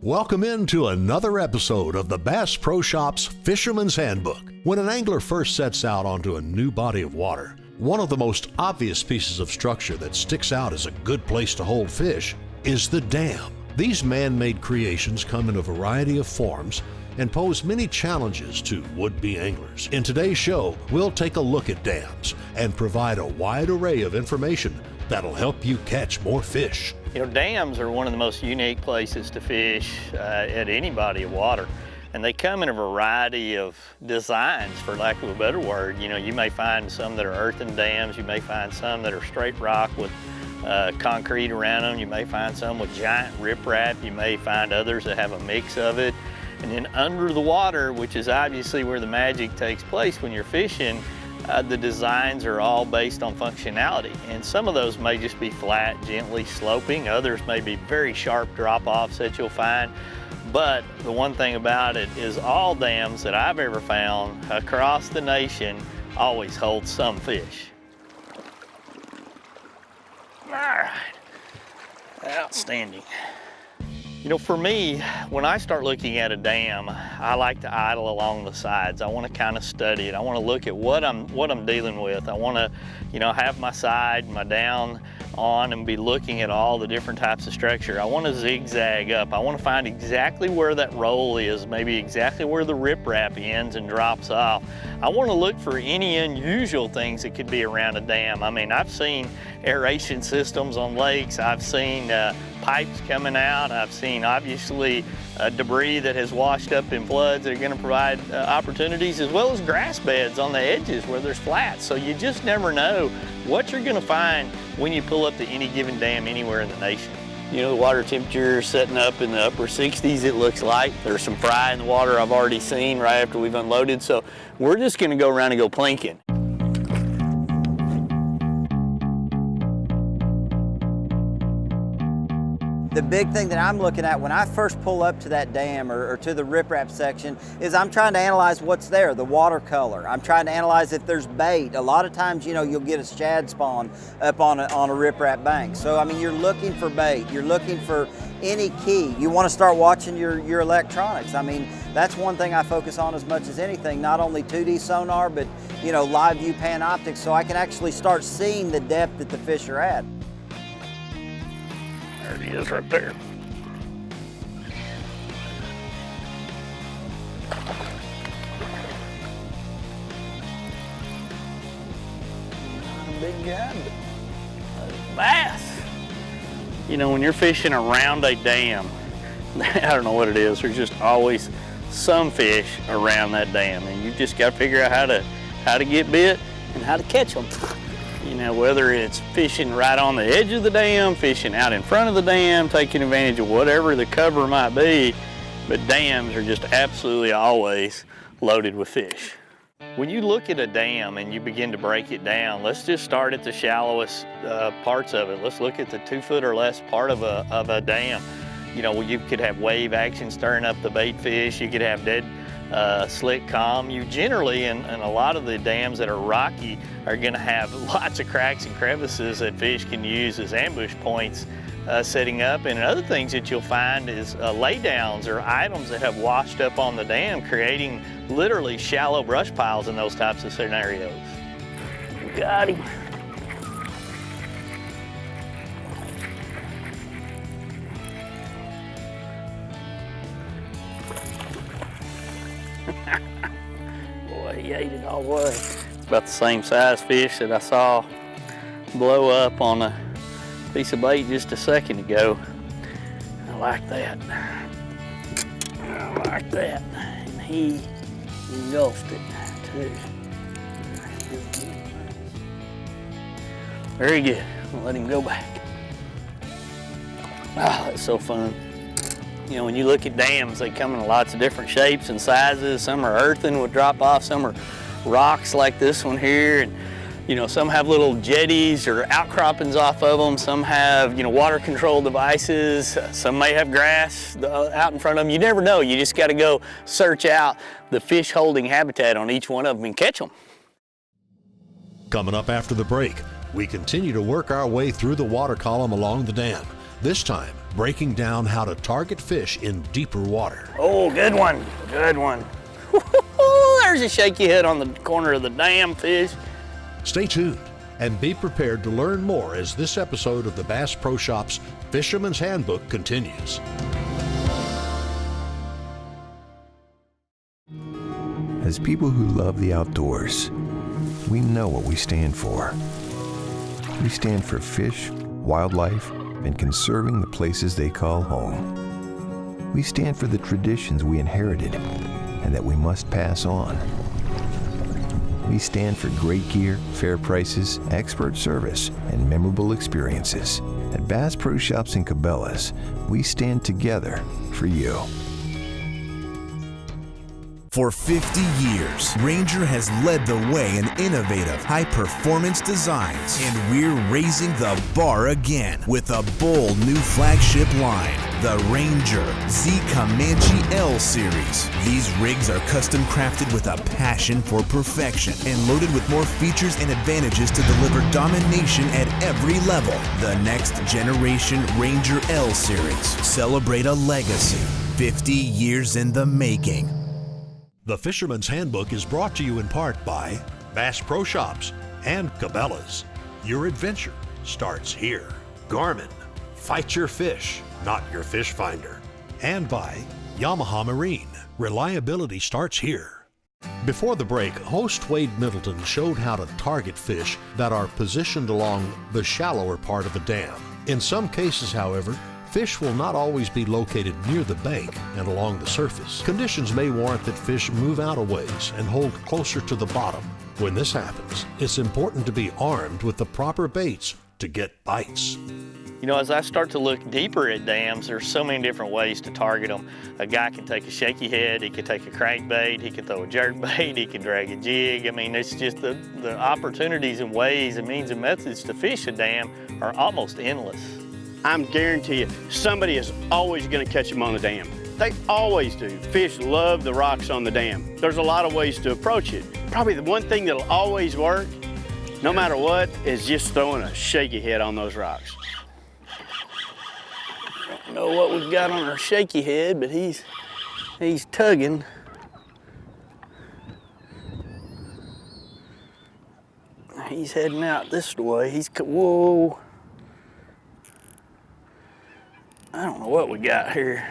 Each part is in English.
Welcome into another episode of the Bass Pro Shop's Fisherman's Handbook. When an angler first sets out onto a new body of water, one of the most obvious pieces of structure that sticks out as a good place to hold fish is the dam. These man-made creations come in a variety of forms and pose many challenges to would-be anglers. In today's show, we'll take a look at dams and provide a wide array of information that'll help you catch more fish. You know, dams are one of the most unique places to fish at any body of water. And they come in a variety of designs, for lack of a better word. You know, you may find some that are earthen dams, you may find some that are straight rock with concrete around them, you may find some with giant riprap, you may find others that have a mix of it. And then under the water, which is obviously where the magic takes place when you're fishing, the designs are all based on functionality. And some of those may just be flat, gently sloping. Others may be very sharp drop-offs that you'll find. But the one thing about it is all dams that I've ever found across the nation always hold some fish. All right, outstanding. You know, for me, when I start looking at a dam, I like to idle along the sides. I want to kind of study it. I want to look at what I'm dealing with. I want to, you know, have my side, my down on and be looking at all the different types of structure. I want to zigzag up. I want to find exactly where that roll is, maybe exactly where the riprap ends and drops off. I want to look for any unusual things that could be around a dam. I mean, I've seen aeration systems on lakes. I've seen pipes coming out. I've seen, obviously, debris that has washed up in floods that are going to provide opportunities, as well as grass beds on the edges where there's flats. So you just never know what you're going to find when you pull up to any given dam anywhere in the nation. You know, the water temperature is setting up in the upper 60s, it looks like. There's some fry in the water I've already seen right after we've unloaded, so we're just going to go around and go plinking. The big thing that I'm looking at when I first pull up to that dam or to the riprap section is I'm trying to analyze what's there, the water color. I'm trying to analyze if there's bait. A lot of times, you know, you'll get a shad spawn up on a riprap bank. So, I mean, you're looking for bait. You're looking for any key. You want to start watching your electronics. I mean, that's one thing I focus on as much as anything, not only 2D sonar, but, you know, live view Panoptix, so I can actually start seeing the depth that the fish are at. There he is right there. Not a big guy, but a bass. You know, when you're fishing around a dam, I don't know what it is, there's just always some fish around that dam, and you just got to figure out how to get bit and how to catch them. You know, whether it's fishing right on the edge of the dam, fishing out in front of the dam, taking advantage of whatever the cover might be, but dams are just absolutely always loaded with fish. When you look at a dam and you begin to break it down, let's just start at the shallowest parts of it. Let's look at the 2 foot or less part of a dam. You know, you could have wave action stirring up the bait fish, you could have dead slick calm. You generally, in a lot of the dams that are rocky, are going to have lots of cracks and crevices that fish can use as ambush points setting up. And other things that you'll find is laydowns or items that have washed up on the dam, creating literally shallow brush piles in those types of scenarios. Got him. Boy, he ate it all the way. It's about the same size fish that I saw blow up on a piece of bait just a second ago. I like that. I like that. And he engulfed it too. Very good. I'll let him go back. Oh, that's so fun. You know, when you look at dams, they come in lots of different shapes and sizes. Some are earthen with drop off, some are rocks like this one here. And, you know, some have little jetties or outcroppings off of them. Some have, you know, water control devices. Some may have grass out in front of them. You never know. You just got to go search out the fish holding habitat on each one of them and catch them. Coming up after the break, we continue to work our way through the water column along the dam This time, breaking down how to target fish in deeper water. Oh, good one, good one. There's a shaky head on the corner of the dam, fish. Stay tuned and be prepared to learn more as this episode of the Bass Pro Shop's Fisherman's Handbook continues. As people who love the outdoors, we know what we stand for. We stand for fish, wildlife, and conserving the places they call home. We stand for the traditions we inherited and that we must pass on. We stand for great gear, fair prices, expert service, and memorable experiences. At Bass Pro Shops and Cabela's, we stand together for you. For 50 years, Ranger has led the way in innovative, high-performance designs, and we're raising the bar again with a bold new flagship line, the Ranger Z Comanche L Series. These rigs are custom crafted with a passion for perfection and loaded with more features and advantages to deliver domination at every level. The next generation Ranger L Series. Celebrate a legacy, 50 years in the making. The Fisherman's Handbook is brought to you in part by Bass Pro Shops and Cabela's. Your adventure starts here. Garmin, fight your fish, not your fish finder. And by Yamaha Marine, reliability starts here. Before the break, host Wade Middleton showed how to target fish that are positioned along the shallower part of a dam. In some cases, however, fish will not always be located near the bank and along the surface. Conditions may warrant that fish move out a ways and hold closer to the bottom. When this happens, it's important to be armed with the proper baits to get bites. You know, as I start to look deeper at dams, there's so many different ways to target them. A guy can take a shaky head, he could take a crankbait, he could throw a jerkbait, he can drag a jig. I mean, it's just the opportunities and ways and means and methods to fish a dam are almost endless. I'm guarantee you, somebody is always gonna catch them on the dam. They always do. Fish love the rocks on the dam. There's a lot of ways to approach it. Probably the one thing that'll always work, no matter what, is just throwing a shaky head on those rocks. I don't know what we've got on our shaky head, but he's tugging. He's heading out this way. Whoa. I don't know what we got here.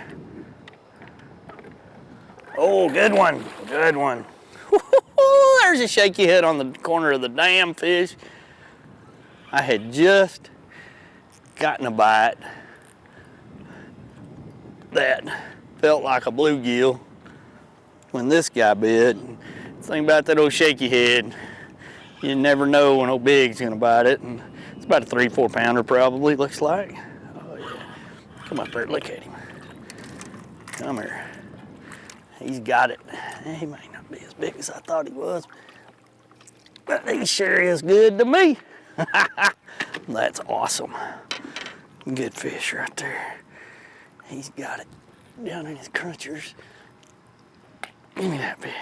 Oh, good one, good one. There's a shaky head on the corner of the dam, fish. I had just gotten a bite that felt like a bluegill when this guy bit. The thing about that old shaky head, you never know when old Big's gonna bite it. And it's about a 3-4 pounder probably, looks like. Come up here, look at him. Come here. He's got it. He may not be as big as I thought he was, but he sure is good to me. That's awesome. Good fish right there. He's got it down in his crunchers. Give me that big.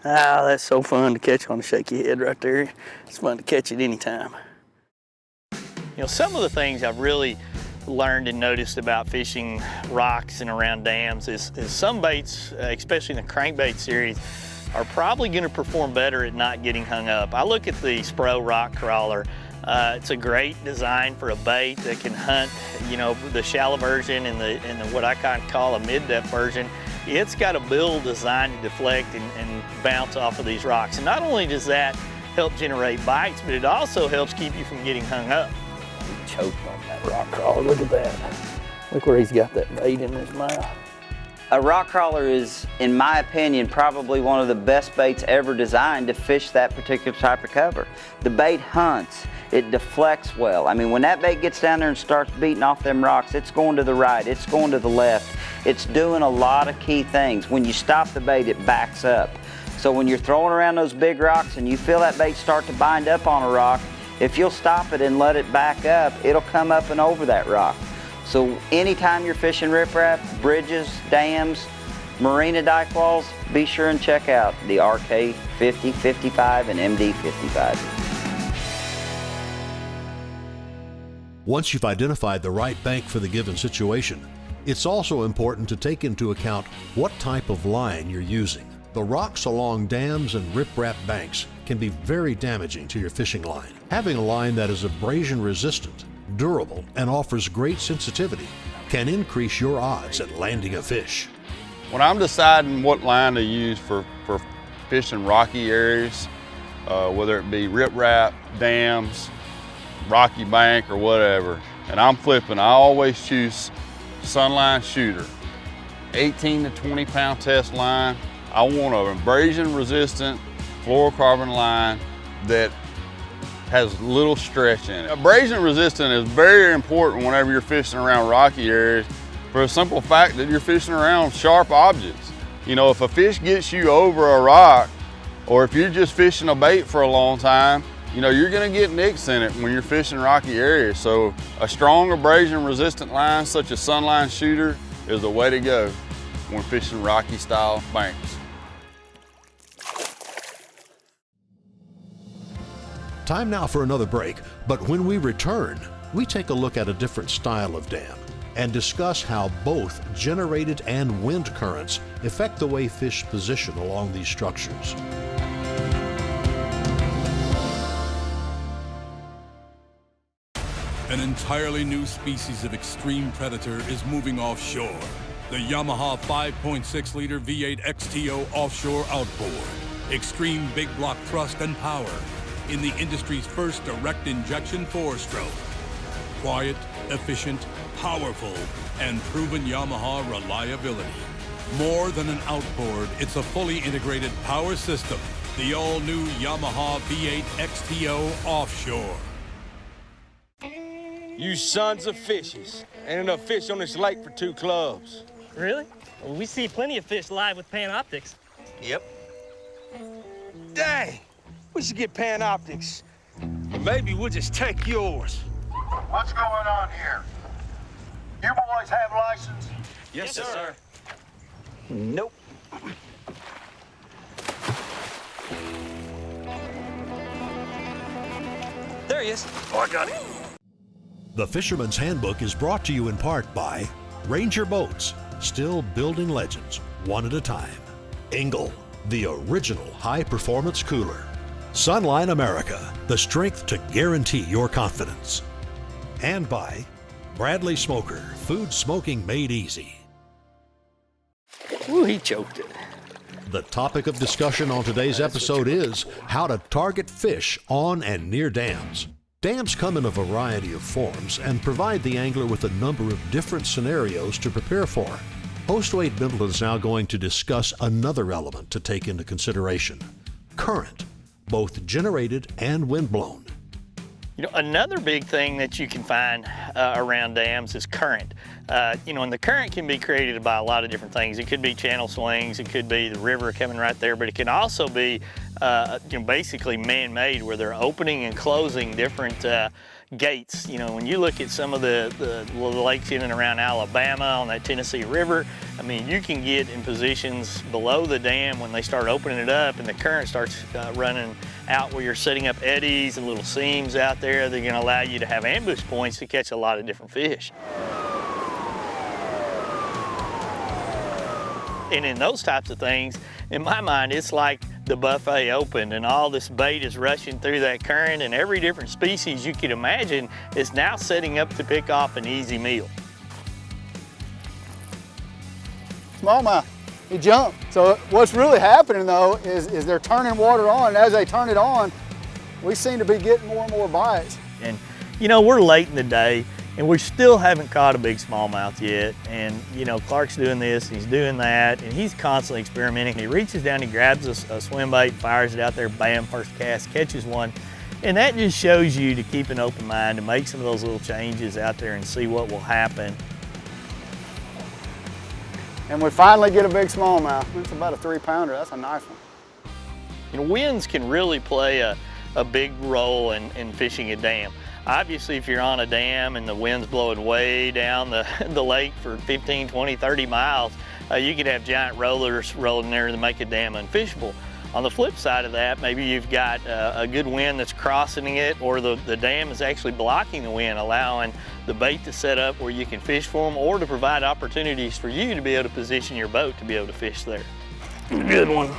Ah, that's so fun to catch on a shaky head right there. It's fun to catch it anytime. You know, some of the things I've really learned and noticed about fishing rocks and around dams is some baits, especially in the crankbait series, are probably going to perform better at not getting hung up. I look at the Spro rock crawler. It's a great design for a bait that can hunt, you know, the shallow version and the what I kind of call a mid-depth version. It's got a bill designed to deflect and bounce off of these rocks. And not only does that help generate bites, but it also helps keep you from getting hung up. He choked on that rock crawler. Look at that. Look where he's got that bait in his mouth. A rock crawler is, in my opinion, probably one of the best baits ever designed to fish that particular type of cover. The bait hunts, it deflects well. I mean, when that bait gets down there and starts beating off them rocks, it's going to the right, it's going to the left. It's doing a lot of key things. When you stop the bait, it backs up. So when you're throwing around those big rocks and you feel that bait start to bind up on a rock, if you'll stop it and let it back up, it'll come up and over that rock. So anytime you're fishing riprap, bridges, dams, marina dike walls, be sure and check out the RK 50, 55, and MD 55. Once you've identified the right bank for the given situation, it's also important to take into account what type of line you're using. The rocks along dams and riprap banks can be very damaging to your fishing line. Having a line that is abrasion resistant, durable, and offers great sensitivity can increase your odds at landing a fish. When I'm deciding what line to use for fishing rocky areas, whether it be riprap, dams, rocky bank, or whatever, and I'm flipping, I always choose Sunline Shooter. 18 to 20 pound test line. I want an abrasion resistant fluorocarbon line that has little stretch in it. Abrasion resistant is very important whenever you're fishing around rocky areas for the simple fact that you're fishing around sharp objects. You know, if a fish gets you over a rock, or if you're just fishing a bait for a long time, you know, you're gonna get nicks in it when you're fishing rocky areas. So a strong abrasion resistant line such as Sunline Shooter is the way to go when fishing rocky style banks. Time now for another break, but when we return, we take a look at a different style of dam and discuss how both generated and wind currents affect the way fish position along these structures. An entirely new species of extreme predator is moving offshore. The Yamaha 5.6-liter V8 XTO offshore outboard. Extreme big block thrust and power in the industry's first direct injection 4-stroke. Quiet, efficient, powerful, and proven Yamaha reliability. More than an outboard, it's a fully integrated power system. The all-new Yamaha V8 XTO offshore. You sons of fishes. Ain't enough fish on this lake for 2 clubs. Really? Well, we see plenty of fish live with Panoptix. Yep. Dang, we should get Panoptix. Maybe we'll just take yours. What's going on here? You boys have license? Yes, sir. Nope. There he is. Oh, I got him. The Fisherman's Handbook is brought to you in part by Ranger Boats, still building legends one at a time. Engel, the original high-performance cooler. Sunline America, the strength to guarantee your confidence. And by Bradley Smoker, food smoking made easy. Ooh, he choked it. The topic of discussion on today's episode is how to target fish on and near dams. Dams come in a variety of forms and provide the angler with a number of different scenarios to prepare for. Host Wade Middleton is now going to discuss another element to take into consideration: current, both generated and windblown. You know, another big thing that you can find around dams is current. And the current can be created by a lot of different things. It could be channel swings, it could be the river coming right there, but it can also be basically man-made, where they're opening and closing different gates. You know, when you look at some of the lakes in and around Alabama on that Tennessee River, I mean, you can get in positions below the dam when they start opening it up and the current starts running out, where you're setting up eddies and little seams out there that are going to allow you to have ambush points to catch a lot of different fish. And in those types of things, in my mind, it's like the buffet opened and all this bait is rushing through that current, and every different species you could imagine is now setting up to pick off an easy meal. Smallmouth, he jumped. So what's really happening though is they're turning water on, and as they turn it on, we seem to be getting more and more bites. And you know, we're late in the day and we still haven't caught a big smallmouth yet. And you know, Clark's doing this, he's doing that, and he's constantly experimenting. He reaches down, he grabs a swim bait, fires it out there, bam, first cast, catches one. And that just shows you to keep an open mind, to make some of those little changes out there and see what will happen. And we finally get a big smallmouth. It's about a 3-pounder, that's a nice one. You know, winds can really play a big role in fishing a dam. Obviously, if you're on a dam and the wind's blowing way down the lake for 15, 20, 30 miles, you could have giant rollers rolling there to make a dam unfishable. On the flip side of that, maybe you've got a good wind that's crossing it, or the dam is actually blocking the wind, allowing the bait to set up where you can fish for them, or to provide opportunities for you to be able to position your boat to be able to fish there. Good one.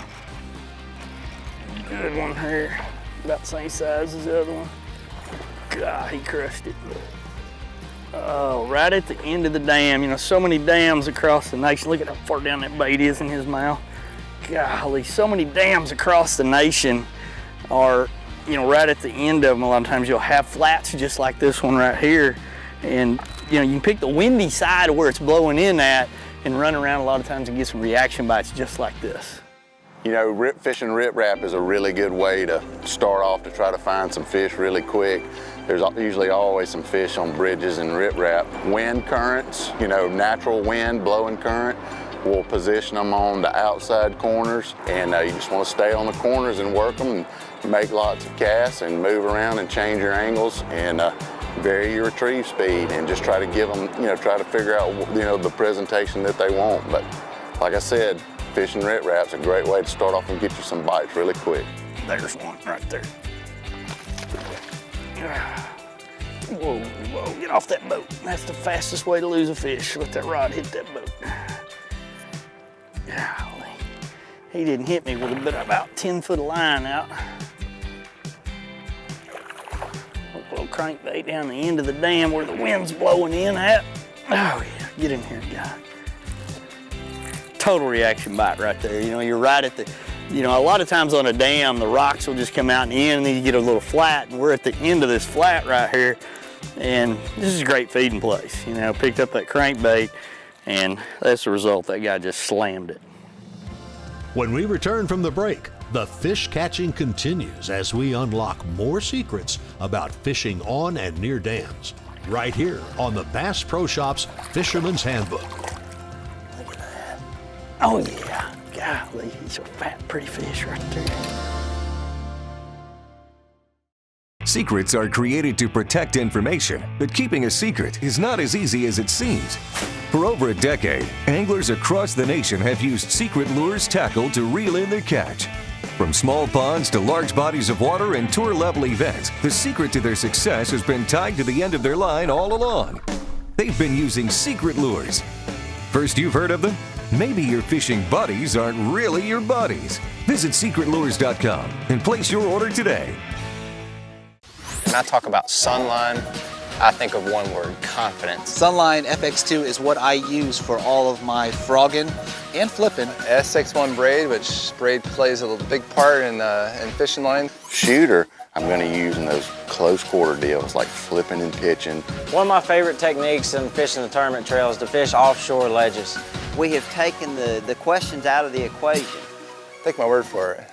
Good one here. About the same size as the other one. God, he crushed it. Oh, right at the end of the dam. You know, so many dams across the nation. Look at how far down that bait is in his mouth. Golly, so many dams across the nation are, you know, right at the end of them. A lot of times you'll have flats just like this one right here. And, you know, you can pick the windy side of where it's blowing in at and run around a lot of times and get some reaction bites just like this. You know, fishing riprap is a really good way to start off to try to find some fish really quick. There's usually always some fish on bridges and riprap. Wind currents, you know, natural wind, blowing current, will position them on the outside corners, and you just want to stay on the corners and work them and make lots of casts and move around and change your angles and vary your retrieve speed and just try to give them, you know, try to figure out, you know, the presentation that they want. But like I said, fishing riprap's a great way to start off and get you some bites really quick. There's one right there. Whoa, whoa, get off that boat. That's the fastest way to lose a fish. Let that rod hit that boat. Golly. He didn't hit me with about 10 foot of line out. Little crankbait down the end of the dam where the wind's blowing in at. Oh yeah, get in here, guy. Total reaction bite right there. You know, you're right at the, you know, a lot of times on a dam, the rocks will just come out in the end and then you get a little flat, and we're at the end of this flat right here. And this is a great feeding place. You know, picked up that crankbait, and that's the result. That guy just slammed it. When we return from the break, the fish catching continues as we unlock more secrets about fishing on and near dams, right here on the Bass Pro Shops Fisherman's Handbook. Look at that. Oh yeah, golly, he's a fat, pretty fish right there. Secrets are created to protect information, but keeping a secret is not as easy as it seems. For over a decade, anglers across the nation have used Secret Lures tackle to reel in their catch. From small ponds to large bodies of water and tour-level events, the secret to their success has been tied to the end of their line all along. They've been using Secret Lures. First you've heard of them? Maybe your fishing buddies aren't really your buddies. Visit secretlures.com and place your order today. When I talk about Sunline, I think of one word: confidence. Sunline FX2 is what I use for all of my frogging and flipping. SX1 braid, which braid plays a big part in fishing line. Shooter, I'm going to use in those close quarter deals like flipping and pitching. One of my favorite techniques in fishing the tournament trail is to fish offshore ledges. We have taken the questions out of the equation. Take my word for it.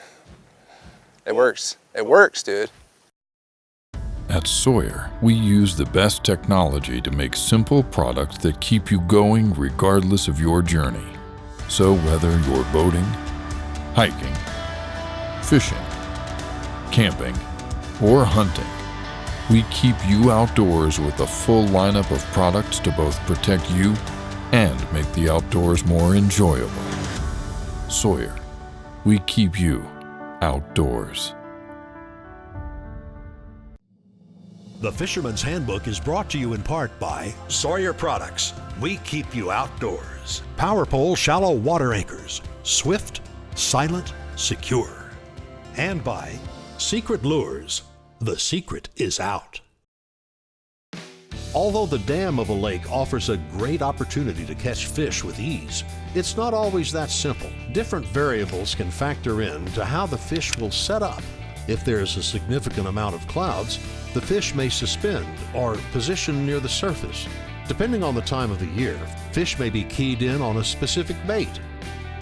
It works. It works, dude. At Sawyer, we use the best technology to make simple products that keep you going regardless of your journey. So whether you're boating, hiking, fishing, camping, or hunting, we keep you outdoors with a full lineup of products to both protect you and make the outdoors more enjoyable. Sawyer, we keep you outdoors. The Fisherman's Handbook is brought to you in part by Sawyer Products. We keep you outdoors. Power Pole Shallow Water Anchors. Swift, silent, secure. And by Secret Lures. The secret is out. Although the dam of a lake offers a great opportunity to catch fish with ease, it's not always that simple. Different variables can factor in to how the fish will set up. If there is a significant amount of clouds, the fish may suspend or position near the surface. Depending on the time of the year, fish may be keyed in on a specific bait.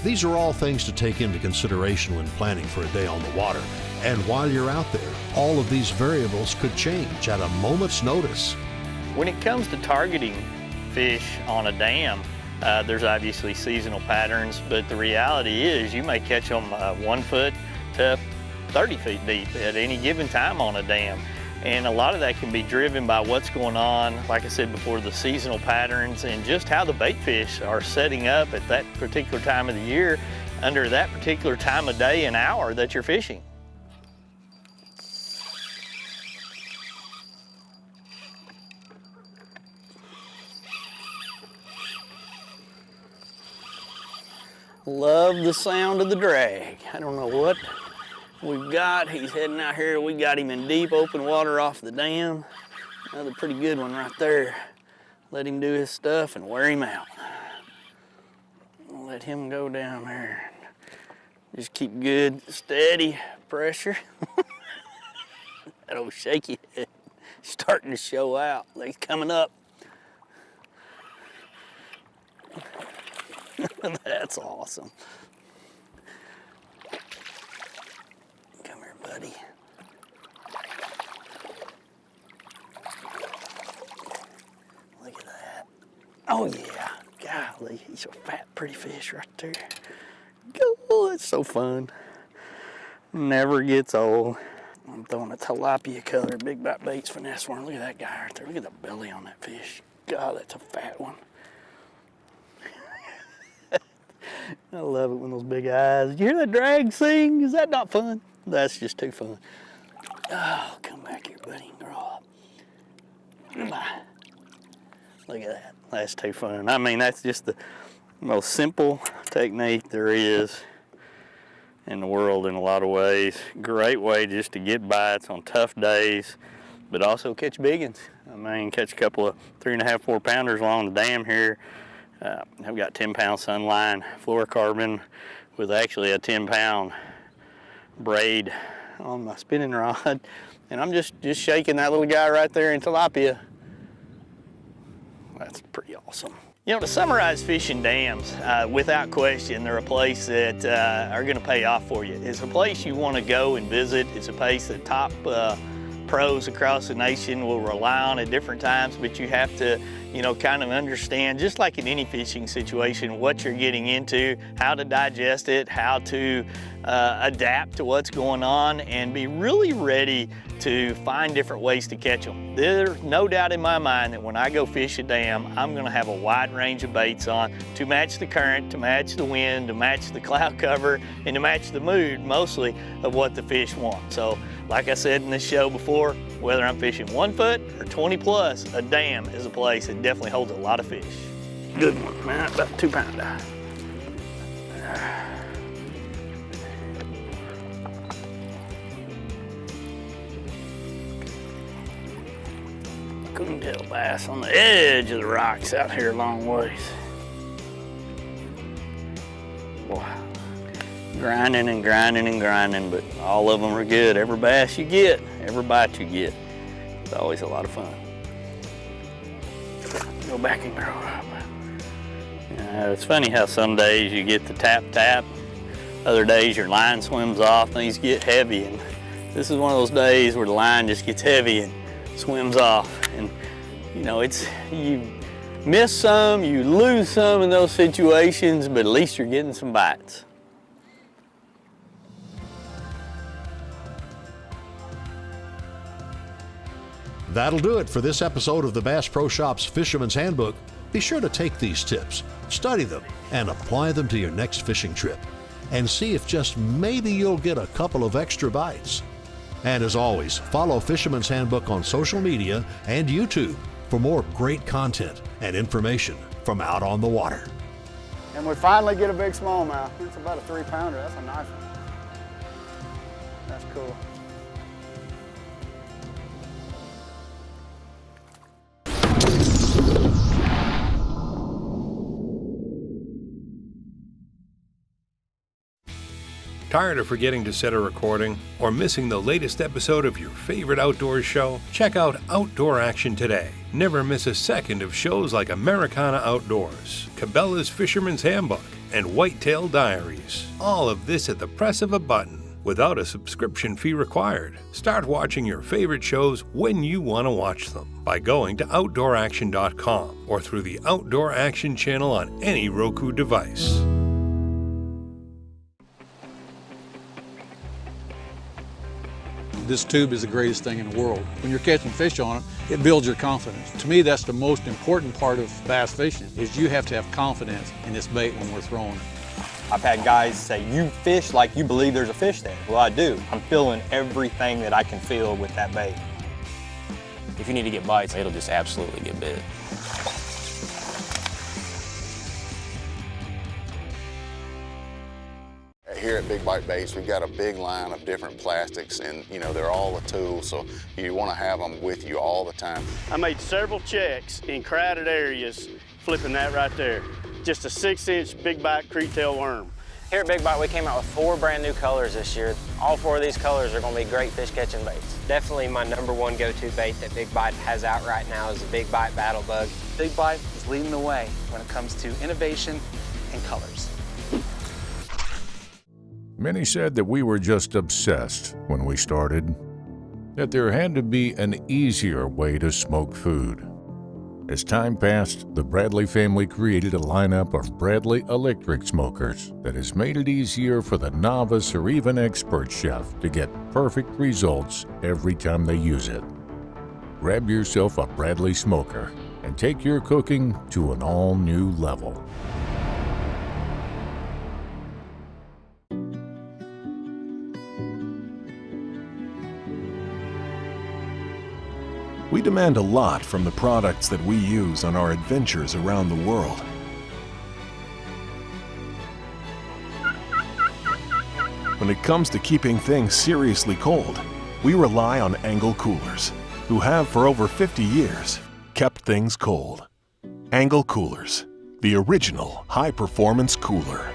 These are all things to take into consideration when planning for a day on the water. And while you're out there, all of these variables could change at a moment's notice. When it comes to targeting fish on a dam, there's obviously seasonal patterns, but the reality is you may catch them 1 foot to 30 feet deep at any given time on a dam. And a lot of that can be driven by what's going on, like I said before, the seasonal patterns and just how the bait fish are setting up at that particular time of the year under that particular time of day and hour that you're fishing. Love the sound of the drag. I don't know what we've got. He's heading out here. We got him in deep open water off the dam. Another pretty good one right there. Let him do his stuff and wear him out. Let him go down there. Just keep good, steady pressure. That old shaky head starting to show out. He's coming up. That's awesome. Come here, buddy. Look at that. Oh yeah, golly, he's a fat, pretty fish right there. Oh, it's so fun. Never gets old. I'm throwing a tilapia color, big bite baits finesse worm. Look at that guy right there. Look at the belly on that fish. God, that's a fat one. I love it when those big eyes. Did you hear that drag sing? Is that not fun? That's just too fun. Oh, come back here, buddy. Grow up. Look at that. That's too fun. I mean, that's just the most simple technique there is in the world in a lot of ways. Great way just to get bites on tough days, but also catch big ones. I mean, catch a couple of 3.5, 4 pounders along the dam here. I've got 10-pound sunline fluorocarbon with actually a 10-pound braid on my spinning rod, and I'm just shaking that little guy right there in tilapia. That's pretty awesome. You know, to summarize fishing dams, without question, they're a place that are going to pay off for you. It's a place you want to go and visit. It's a place that top pros across the nation will rely on at different times, but you have to, you know, kind of understand, just like in any fishing situation, what you're getting into, how to digest it, how to adapt to what's going on, and be really ready to find different ways to catch them. There's no doubt in my mind that when I go fish a dam, I'm gonna have a wide range of baits on to match the current, to match the wind, to match the cloud cover, and to match the mood, mostly, of what the fish want. So, like I said in this show before, whether I'm fishing 1 foot or 20 plus, a dam is a place that definitely holds a lot of fish. Good one, man, about 2 pounder. Coontail bass on the edge of the rocks out here a long ways. Boy, grinding and grinding and grinding, but all of them are good. Every bass you get, every bite you get, it's always a lot of fun. Go back and grow up. It's funny how some days you get the tap, other days your line swims off, things get heavy, and this is one of those days where the line just gets heavy and swims off. And you know, you miss some, you lose some in those situations, but at least you're getting some bites. That'll do it for this episode of the Bass Pro Shops Fisherman's Handbook. Be sure to take these tips, study them, and apply them to your next fishing trip. And see if just maybe you'll get a couple of extra bites. And as always, follow Fisherman's Handbook on social media and YouTube for more great content and information from out on the water. And we finally get a big smallmouth. It's about a 3 pounder. That's a nice one. That's cool. Tired of forgetting to set a recording or missing the latest episode of your favorite outdoors show? Check out Outdoor Action today. Never miss a second of shows like Americana Outdoors, Cabela's Fisherman's Handbook, and Whitetail Diaries. All of this at the press of a button, without a subscription fee required. Start watching your favorite shows when you want to watch them by going to OutdoorAction.com or through the Outdoor Action channel on any Roku device. This tube is the greatest thing in the world. When you're catching fish on it, it builds your confidence. To me, that's the most important part of bass fishing, is you have to have confidence in this bait when we're throwing it. I've had guys say, you fish like you believe there's a fish there. Well, I do. I'm feeling everything that I can feel with that bait. If you need to get bites, it'll just absolutely get bit. Here at Big Bite Baits, we've got a big line of different plastics, and you know, they're all a tool, so you want to have them with you all the time. I made several checks in crowded areas flipping that right there. Just a 6-inch Big Bite creektail worm. Here at Big Bite, we came out with 4 brand new colors this year. All 4 of these colors are going to be great fish catching baits. Definitely my #1 go-to bait that Big Bite has out right now is the Big Bite Battle Bug. Big Bite is leading the way when it comes to innovation and colors. Many said that we were just obsessed when we started, that there had to be an easier way to smoke food. As time passed, the Bradley family created a lineup of Bradley electric smokers that has made it easier for the novice or even expert chef to get perfect results every time they use it. Grab yourself a Bradley smoker and take your cooking to an all-new level. We demand a lot from the products that we use on our adventures around the world. When it comes to keeping things seriously cold, we rely on Angle Coolers, who have for over 50 years kept things cold. Angle Coolers, the original high-performance cooler.